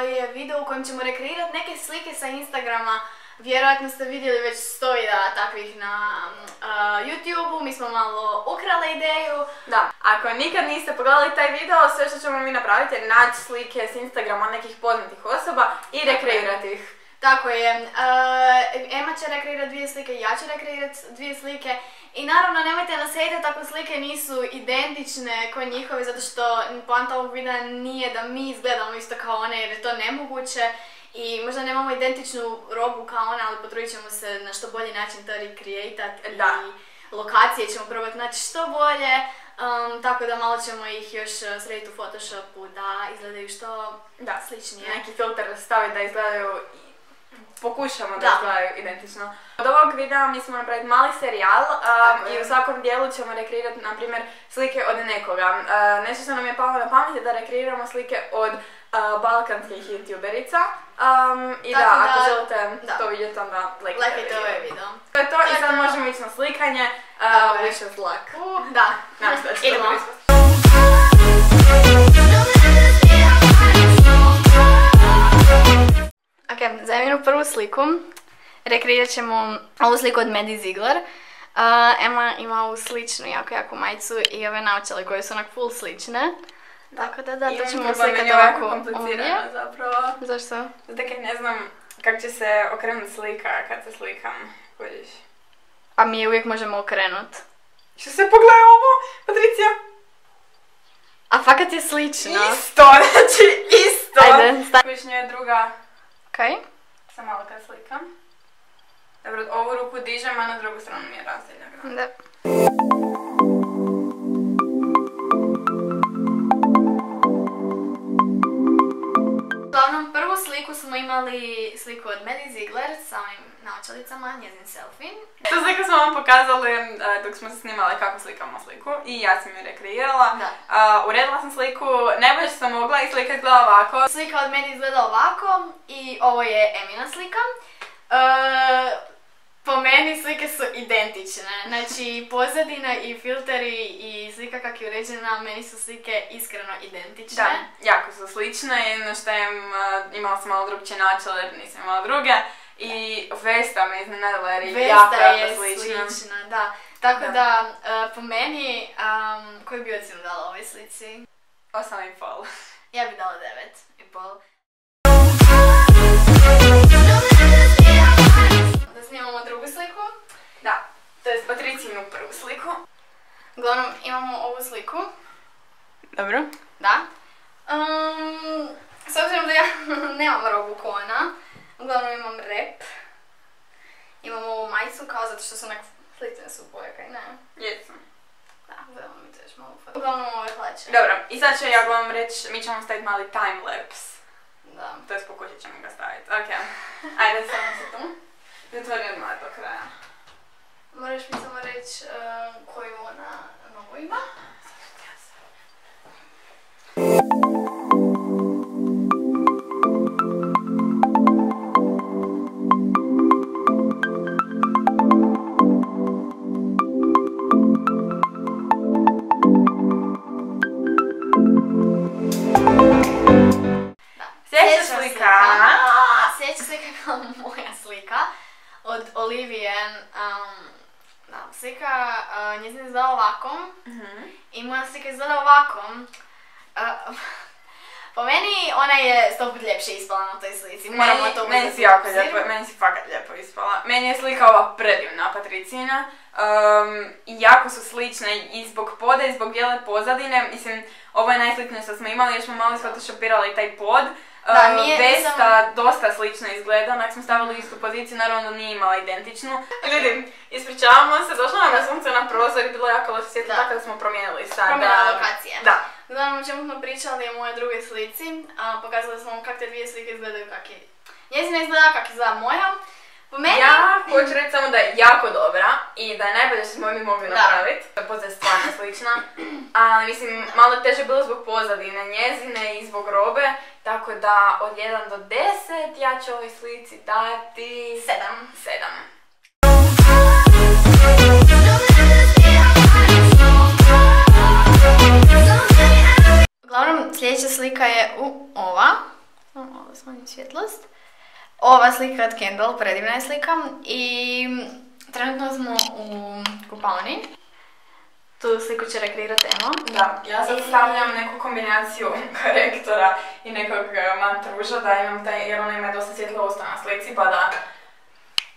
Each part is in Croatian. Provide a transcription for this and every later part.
je video u kojem ćemo rekreirati neke slike sa Instagrama. Vjerojatno ste vidjeli već 100 videa takvih na YouTube-u, mi smo malo ukrale ideju. Da, ako nikad niste pogledali taj video, sve što ćemo mi napraviti je naći slike s Instagrama nekih poznatih osoba i rekreirati ih. Tako je, Ema će rekreirati 2 slike, ja ću rekreirati 2 slike. I naravno nemojte nasjetiti ako slike nisu identične kao njihove, zato što poanta ovog videa nije da mi izgledamo isto kao one jer je to nemoguće. I možda nemamo identičnu robu kao ona, ali potrudit ćemo se na što bolji način to recreatat i lokacije ćemo probati naći što bolje. Tako da malo ćemo ih još srediti u Photoshopu da izgledaju što sličnije. Neki filter staviti da izgledaju, pokušamo da izgledaju identično. Od ovog videa mi smo napraviti mali serijal i u svakom dijelu ćemo rekreirati, na primjer, slike od nekoga. Nešto što nam je palo na pamet je da rekreiramo slike od balkanskih youtuberica. I da, ako želite to vidjeti, onda lajkajte ovaj video. To je to i sad možemo ići na slikanje. Wish us luck. Da, idemo. Ok, za Eminu prvu sliku rekreirat ćemo ovu sliku od Maddie Ziegler. Ema ima ovu sličnu, jako majicu i ove naočale koje su onak full slične. Tako da, to ćemo slikati ovako ovdje. Komplicirano zapravo. Zašto? Zato kad ne znam kako će se okrenuti slika kad se slikam, vidiš. A mi je uvijek možemo okrenut. Što se pogledaj ovo, Patricija? A fakat je slično. Isto, znači isto. Ajde, Višnja je druga. Okej. Sam malo kad slikam. Dobro, ovu ruku dižem, a na drugu stranu mi je razdeljak. Da. Uglavnom, prvu sliku smo imali sliku od Maddie Ziegler sa ovim naočalicama, njezin selfie. Tu sliku smo vam pokazali dok smo se snimali kako slikamo sliku i ja sam je rekreirala. Uredila sam sliku, najbolje što sam mogla i slika izgleda ovako. Slika od Maddie izgleda ovako i ovo je Emina slika. Po meni slike su identične, znači pozadina i filteri i slika kak je uređena, meni su slike iskreno identične. Da, jako su slične, jedno što imala sam malo drugčije naočale jer nisam imala druge. I Vesta me iznenadila jer je jako slična. Da. Tako da, po meni, koju bi ocjenu dala ovoj slici? 8,5. Ja bi dala 9,5. Da snimamo drugu sliku? Da, to je Patricijinu prvu sliku. Uglavnom, imamo ovu sliku. Dobro. Da. S obzirom da ja nemam robu ko ona, uglavnom imam rep. Imam ovu majicu kao zato što su onak slične su boje, kaj ne? Jesam. Da, gledamo mi to još malo foto. Uglavnom ove hlače. Dobro, i sad ću ja vam reći, mi ćemo staviti mali timelapse. Da. To je pokušat ćemo ga staviti, okej. Ajde, samo se tu. Zatvori odmah do kraja. Moraš mi samo reći koju ona nogu ima. Sljedeća slika je bila moja slika od Olivije. Slika njezina izgleda ovako i moja slika izgleda ovako. Po meni ona je 100 put ljepše ispala na toj slici. Meni si jako lijepo, meni si fakat lijepo ispala. Meni je slika ova predivna Patricijina. Jako su slične i zbog poda i zbog bijele pozadine. Mislim, ovo je najsličnije što smo imali jer smo malo isfotoshopirali taj pod. Vesta dosta slično izgleda, onak smo stavili u istu poziciju, naravno da nije imala identičnu. Ljudi, ispričavamo se, došlo nam je sunce na prozor i bilo jako loše svjetlo, tako da smo promijenili sad. Promijenila lokacije. Da. Uglavnom, o čemu smo pričali o moje drugoj slici, pokazali smo vam kak te dvije slike izgledaju kak je njezina izgleda, kak izgleda moja. Ja hoću reći samo da je jako dobra i da je najbolje što smo mi mogli napraviti. Poza je stvarno slična, ali mislim malo teže bilo zbog pozadine njezine i zbog robe, tako da od 1 do 10 ja ću ovoj slici dati 7. Uglavnom, sljedeća slika je ova. Malo smanjim svjetlost. Ova slika od Kendall, predivna je slika. I trenutno smo u kupaoni. Tu sliku će rekreirati Ema. Da, ja sad stavljam neku kombinaciju korektora i nekog mantruža da imam taj, jer ona ima dosta svjetlovost na slici, pa da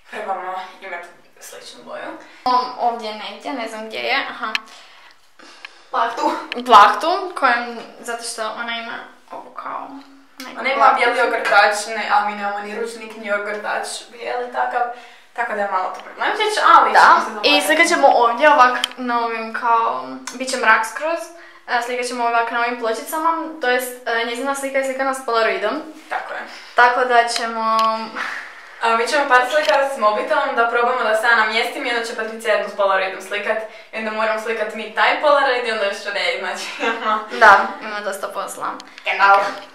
trebamo imati sličnu boju. Ovdje negdje, ne znam gdje je, aha. Plahtu. Plahtu, kojem, zato što ona ima ovo kao... Ona ima bijeli ogrtač, a mi nemamo ni ručnik, ni ogrtač bijeli takav. Tako da je malo to problemčić, ali ćemo se dovoljati. I slikat ćemo ovdje ovak na ovim kao, bit će mrak skroz, slikat ćemo ovak na ovim pločicama, to jest njezina slika je slikana s polaroidom. Tako je. Tako da ćemo... Mi ćemo par slika s mobitelom da probamo da se ja namjestim i onda će Patricija jednu s polaroidom slikat. I onda moram slikat mi taj polaroid i onda još ne, znači Da, ima dosta posla. Kendall. Ovdje.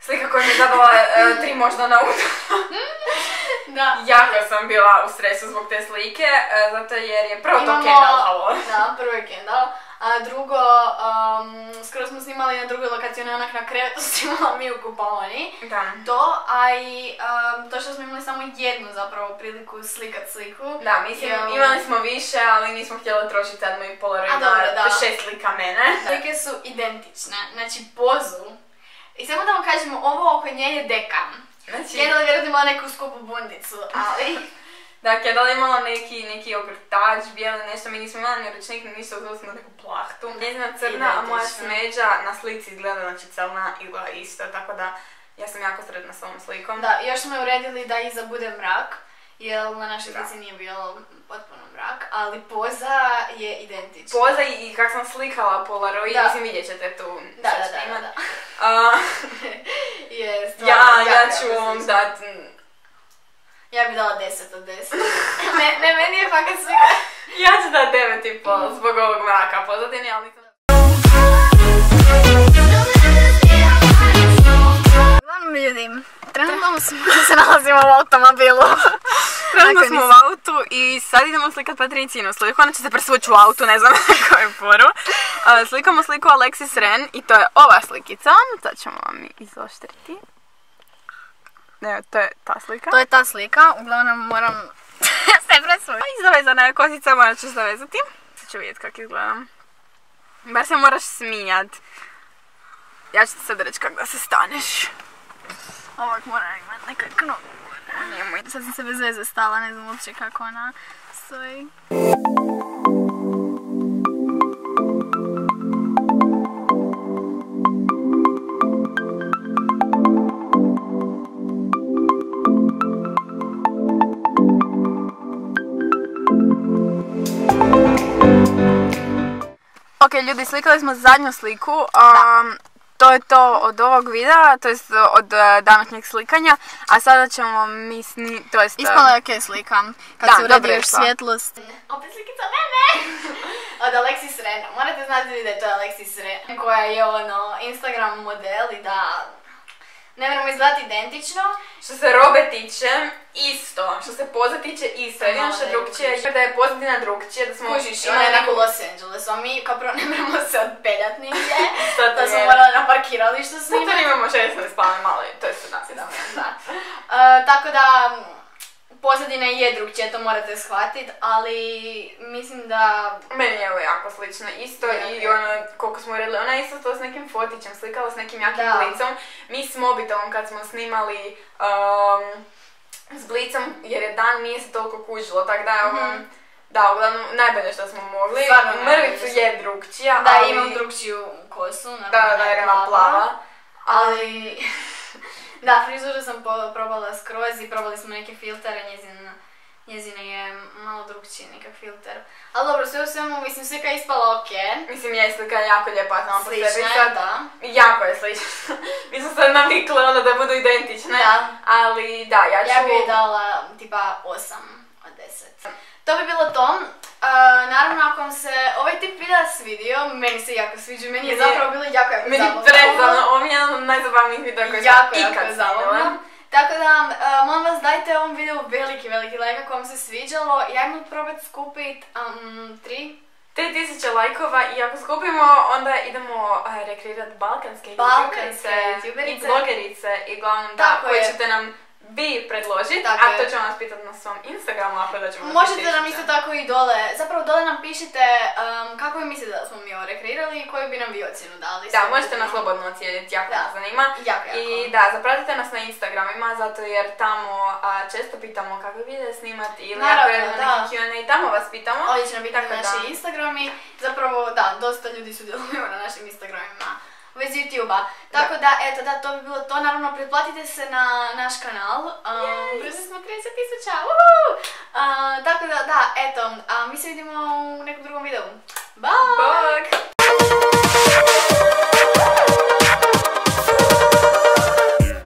Slika koja mi je zadala 3 možda na udu. Da. Jako sam bila u stresu zbog te slike, zato jer je prvo to Kendall, halo. Da, prvo je Kendall, a drugo, skoro smo snimali na drugoj lokaciji, onak na krevetu snimala mi u kupaoni. Da. To, a i to što smo imali samo jednu zapravo priliku slikat sliku. Da, mislim, imali smo više, ali nismo htjeli trošiti sad moj polaroid na 6 slika mene. Slike su identične, znači pozu. I samo da vam kažemo, ovo oko nje je dekan. Znači... Kendall je vjerojatno imala neku skupu bundicu, ali... Da, Kendall je imala neki ogrtač, bijeli nešto, mi nismo imali ni ručnik, ni ništa, uzeli smo neku plahtu. Njezina crna, a moja smeđa na slici izgleda, znači crna igla isto, tako da ja sam jako sretna s ovom slikom. Da, još smo je uredili da iza bude mrak, jer na našoj slici nije bilo potpuno mrak, ali poza je identična. Poza i kak sam slikala Polaroid, mislim vidjet ćete tu. Da. Ja ću vam dat... Ja bi dala 10 od 10. Ne, meni je fakat slika. Ja ću dat 9,5 zbog ovog mraka pozadini, ali... Uglavnom ljudi, trenutno se nalazimo u automobilu. Trenutno smo u autu i sad idemo slikat Patricinu sliku, ona će se presvući u autu, ne znam koju je foru. Slikamo sliku Alexis Ren i to je ova slikica, sad ćemo vam izoštriti. Ne, to je ta slika. To je ta slika, uglavnom moram se presvući. Zavezana je kosica, morat ću zavezati. Sad ću vidjeti kako izgledam. Bar se moraš smijat. Ja ću ti sad reći kako da se staneš. Ovak moram imati nekoj knogu. Sad sam se bez veze stala, ne znam uopće kako ona stoji. Ok ljudi, slikali smo zadnju sliku. To je to od ovog videa, to jest od današnjeg slikanja, a sada ćemo mi to jest... Ispala je ok slika, kad se uredi još svjetlost. Opet slikica mene! Od Alexis Ren. Morate znati da je to Alexis Ren, koja je Instagram model i da... Ne moramo izgledati identično. Što se robe tiče, isto. Što se poza tiče, isto. Jedino što drugčije je da je pozadina drugčije, da smo... Kužiš, ona je u Los Angelesu, a mi kao prvo ne moramo se odpeljat nigdje. To smo morali na parkiralištu snimati. Zato imamo 16 spane malo, to je 17. Da. Tako da, pozadina je drugčije, to morate shvatit, ali mislim da... Meni je ovo jako slično, isto i ono, koliko smo uredili, ona je isto to s nekim fotićem, slikala s nekim jakim blicom. Mi s mobitelom kad smo snimali s blicom, jer je dan, nije se toliko kužilo, tako da je ovo... Da, uglavnom, najbolje što smo mogli. Mrvicu je drugčija, ali... Da, imam drugčiju kosu, da, jer ima plava. Ali... Da, frizuru sam probala skroz i probali smo neke filtere, njezina je malo drugčiji nekak filter. Ali dobro, sve u svemu, mislim, slika je ispala ok. Mislim, je slika jako lijepa sama po sebi sad. Slična je, da. Jako je slična. Mi smo sad navikle ono da budu identične. Da. Ali da, ja ću... Ja bi je dala tipa 8 od 10. To bi bilo to. Naravno, ako vam se ovaj tip videa svidio, meni se jako sviđa, meni je zapravo bilo jako zabavno. Meni prezavno, ovo je jedan od najzabavnijih videa koji sam ikad snimila. Tako da, molim vas, dajte ovom videu veliki like ako vam se sviđalo. Ja imam probati skupit 3000 lajkova i ako skupimo, onda idemo rekreirati balkanske youtuberice i blogerice i glavnom koje ćete nam vi predložiti, a to ćemo vas pitati na svom Instagramu ako da ćemo možete nam isto tako i dole, zapravo dole nam pišite kako vi mislite da smo mi ovo rekreirali i koju bi nam vi ocjenu dali. Da, možete nas slobodno ocijeniti, jako nas zanima. I da, zapratite nas na Instagramima, zato jer tamo često pitamo kakve videe snimati ili ako je na neki Q&A i tamo vas pitamo. Ovdje će nam biti naši Instagrami, zapravo da, dosta ljudi sudjeluju na našim Instagramima u vezi YouTube-a. Tako da, eto da, to bi bilo to. Naravno, pretplatite se na naš kanal. Brzo smo 30.000, Tako da, da, eto, mi se vidimo u nekom drugom videu.